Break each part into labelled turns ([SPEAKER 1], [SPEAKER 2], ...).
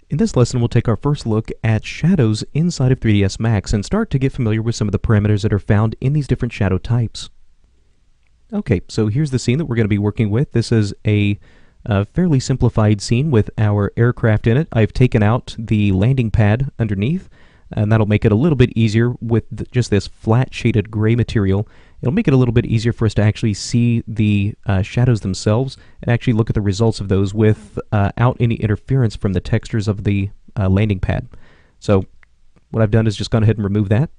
[SPEAKER 1] In this lesson, we'll take our first look at shadows inside of 3ds Max and start to get familiar with some of the parameters that are found in these different shadow types. Okay, so here's the scene that we're going to be working with. This is a fairly simplified scene with our aircraft in it. I've taken out the landing pad underneath, and that'll make it a little bit easier with just this flat shaded gray material. It'll make it a little bit easier for us to actually see the shadows themselves and actually look at the results of those without any interference from the textures of the landing pad. So what I've done is just gone ahead and remove that.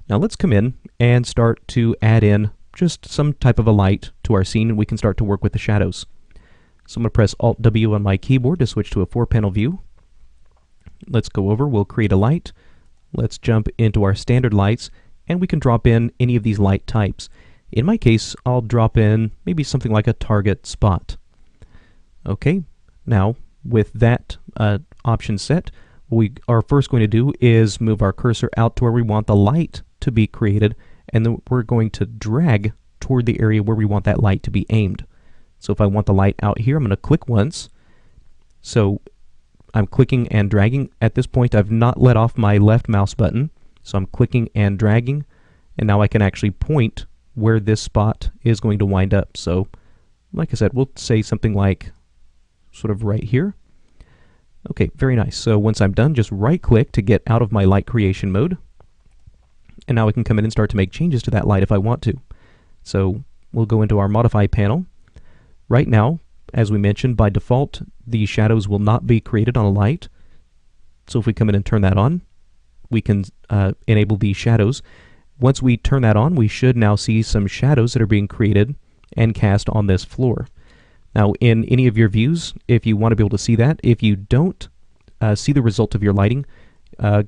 [SPEAKER 1] Now let's come in and start to add in just some type of a light to our scene, and we can start to work with the shadows. So I'm going to press Alt-W on my keyboard to switch to a 4-panel view. Let's go over, we'll create a light. Let's jump into our standard lights, and we can drop in any of these light types. In my case, I'll drop in maybe something like a target spot. Okay, now with that option set, what we are first going to do is move our cursor out to where we want the light to be created, and then we're going to drag toward the area where we want that light to be aimed. So if I want the light out here, I'm going to click once. So I'm clicking and dragging. At this point, I've not let off my left mouse button. So I'm clicking and dragging, and now I can actually point where this spot is going to wind up. So, like I said, we'll say something like sort of right here. Okay, very nice. So once I'm done, just right-click to get out of my light creation mode. And now I can come in and start to make changes to that light if I want to. So we'll go into our Modify panel. Right now, as we mentioned, by default, the shadows will not be created on a light. So if we come in and turn that on, we can enable these shadows. Once we turn that on, we should now see some shadows that are being created and cast on this floor. Now, in any of your views, if you want to be able to see that, if you don't see the result of your lighting,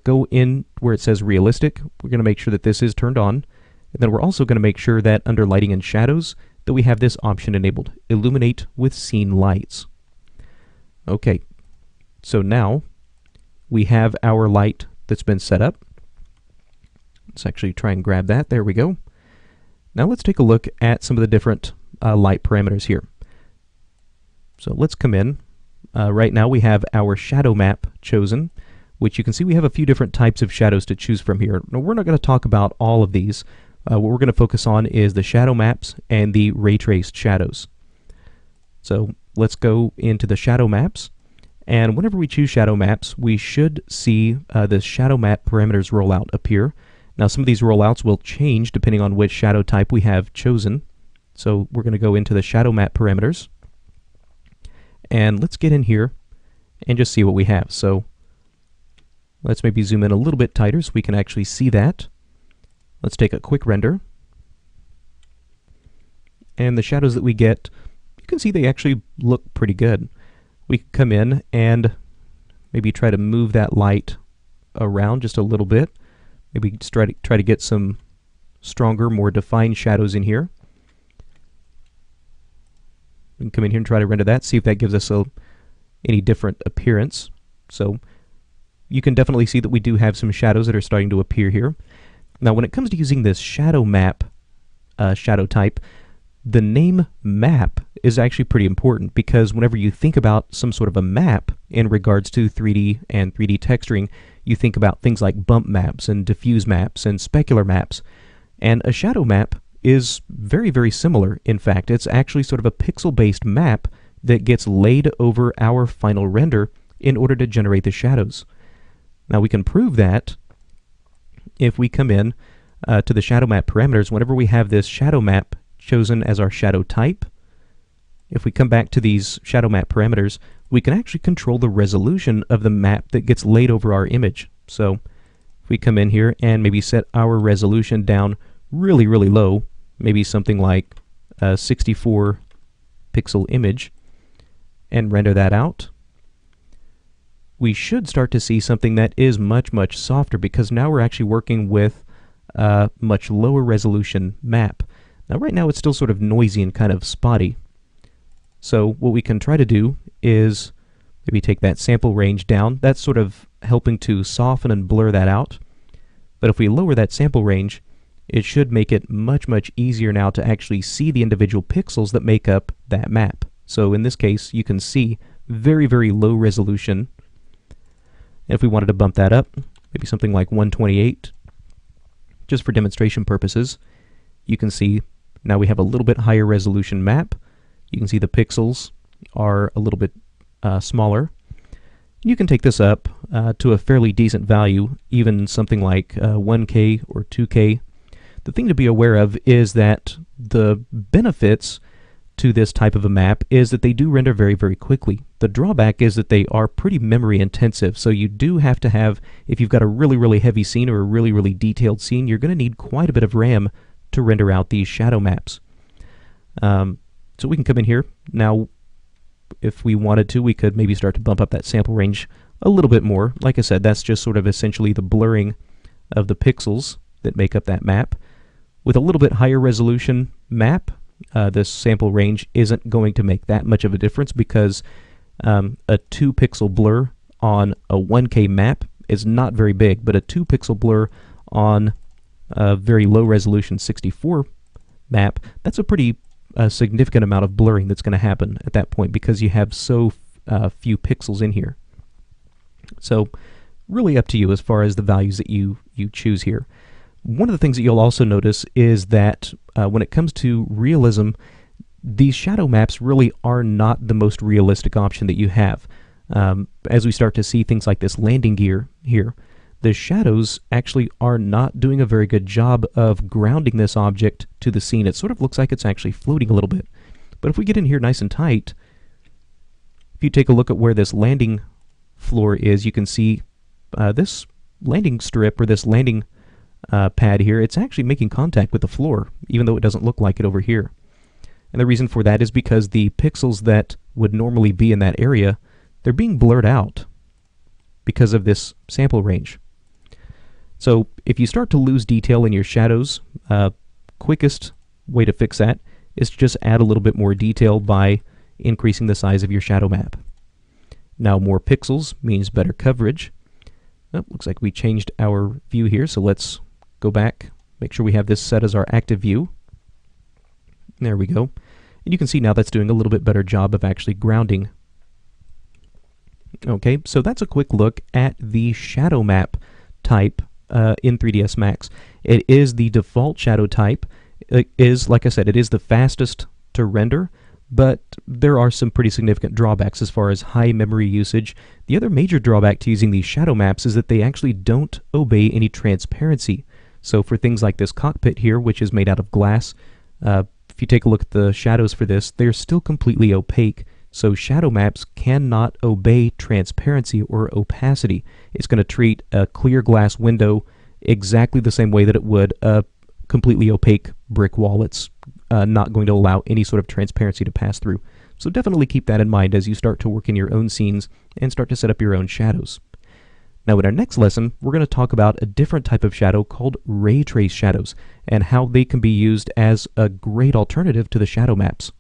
[SPEAKER 1] go in where it says Realistic. We're going to make sure that this is turned on. And then we're also going to make sure that under Lighting and Shadows, that we have this option enabled, Illuminate with Scene Lights. Okay, so now we have our light that's been set up. Let's actually try and grab that. There we go. Now let's take a look at some of the different light parameters here. So let's come in. Right now we have our shadow map chosen, which you can see we have a few different types of shadows to choose from here. Now we're not going to talk about all of these. What we're going to focus on is the shadow maps and the ray traced shadows. So let's go into the shadow maps. And whenever we choose shadow maps, we should see the shadow map parameters rollout appear. Now some of these rollouts will change depending on which shadow type we have chosen. So we're going to go into the shadow map parameters. And let's get in here and just see what we have. So let's maybe zoom in a little bit tighter so we can actually see that. Let's take a quick render. And the shadows that we get, you can see they actually look pretty good. We can come in and maybe try to move that light around just a little bit. Maybe just try to get some stronger, more defined shadows in here. We can come in here and try to render that, see if that gives us any different appearance. So you can definitely see that we do have some shadows that are starting to appear here. Now when it comes to using this shadow map shadow type, the name map is actually pretty important, because whenever you think about some sort of a map in regards to 3D and 3D texturing, you think about things like bump maps and diffuse maps and specular maps. And a shadow map is very, very similar. In fact, it's actually sort of a pixel-based map that gets laid over our final render in order to generate the shadows. Now we can prove that if we come in to the shadow map parameters. Whenever we have this shadow map chosen as our shadow type, if we come back to these shadow map parameters, we can actually control the resolution of the map that gets laid over our image. So if we come in here and maybe set our resolution down really, really low, maybe something like a 64 pixel image, and render that out, we should start to see something that is much, much softer, because now we're actually working with a much lower resolution map. Now right now it's still sort of noisy and kind of spotty. So what we can try to do is maybe take that sample range down. That's sort of helping to soften and blur that out. But if we lower that sample range, it should make it much, much easier now to actually see the individual pixels that make up that map. So in this case, you can see very, very low resolution And if we wanted to bump that up, maybe something like 128, just for demonstration purposes, you can see now we have a little bit higher resolution map. You can see the pixels are a little bit smaller. You can take this up to a fairly decent value, even something like 1K or 2K. The thing to be aware of is that the benefits to this type of a map is that they do render very, very quickly. The drawback is that they are pretty memory intensive, so you do have to have, if you've got a really, really heavy scene or a really, really detailed scene, you're going to need quite a bit of RAM to render out these shadow maps. So we can come in here. Now, if we wanted to, we could maybe start to bump up that sample range a little bit more. Like I said, that's just sort of essentially the blurring of the pixels that make up that map. With a little bit higher resolution map, this sample range isn't going to make that much of a difference because a 2 pixel blur on a 1K map is not very big, but a 2 pixel blur on a very low resolution 64 map, that's a pretty significant amount of blurring that's going to happen at that point because you have so few pixels in here. So really up to you as far as the values that you choose here. One of the things that you'll also notice is that when it comes to realism, these shadow maps really are not the most realistic option that you have. As we start to see things like this landing gear here, the shadows actually are not doing a very good job of grounding this object to the scene. It sort of looks like it's actually floating a little bit. But if we get in here nice and tight, if you take a look at where this landing floor is, you can see this landing strip or this landing pad here, it's actually making contact with the floor, even though it doesn't look like it over here. And the reason for that is because the pixels that would normally be in that area, they're being blurred out because of this sample range. So if you start to lose detail in your shadows, quickest way to fix that is to just add a little bit more detail by increasing the size of your shadow map. Now more pixels means better coverage. Oh, looks like we changed our view here, so let's go back, make sure we have this set as our active view. There we go. And you can see now that's doing a little bit better job of actually grounding. Okay, so that's a quick look at the shadow map type in 3ds Max. It is the default shadow type. It is, like I said, it is the fastest to render, but there are some pretty significant drawbacks as far as high memory usage. The other major drawback to using these shadow maps is that they actually don't obey any transparency. So for things like this cockpit here, which is made out of glass, if you take a look at the shadows for this, they're still completely opaque. So shadow maps cannot obey transparency or opacity. It's going to treat a clear glass window exactly the same way that it would a completely opaque brick wall. It's not going to allow any sort of transparency to pass through. So definitely keep that in mind as you start to work in your own scenes and start to set up your own shadows. Now in our next lesson, we're going to talk about a different type of shadow called ray trace shadows and how they can be used as a great alternative to the shadow maps.